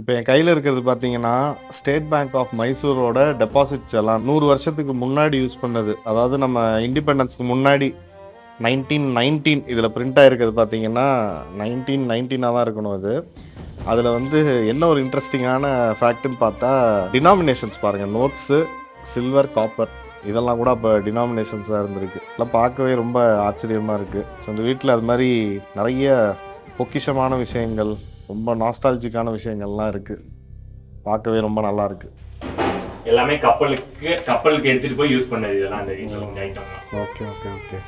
இப்போ என் கையில் இருக்கிறது பார்த்தீங்கன்னா ஸ்டேட் பேங்க் ஆஃப் மைசூரோட டெபாசிட்ஸ் எல்லாம் 100 வருஷத்துக்கு முன்னாடி யூஸ் பண்ணது. அதாவது நம்ம இண்டிபெண்டன்ஸ்க்கு முன்னாடி 1919 இதில் பிரிண்ட் ஆகிருக்கிறது பார்த்தீங்கன்னா 1919 தான் இருக்கணும். அதில் வந்து என்ன ஒரு இன்ட்ரெஸ்டிங்கான ஃபேக்ட்னு பார்த்தா டினாமினேஷன்ஸ் பாருங்கள், நோட்ஸு, சில்வர், காப்பர் இதெல்லாம் கூட அப்போ டினாமினேஷன்ஸாக இருந்திருக்கு. எல்லாம் பார்க்கவே ரொம்ப ஆச்சரியமாக இருக்குது. ஸோ இந்த வீட்டில் அது மாதிரி நிறைய பொக்கிஷமான விஷயங்கள், ரொம்ப நாஸ்டாலஜிக்கான விஷயங்கள்லாம் இருக்குது. பார்க்கவே ரொம்ப நல்லா இருக்கு. எல்லாமே கப்பலுக்கு எடுத்துகிட்டு போய் யூஸ் பண்ணது இதெல்லாம் அந்த ஐட்டம்லாம். ஓகே.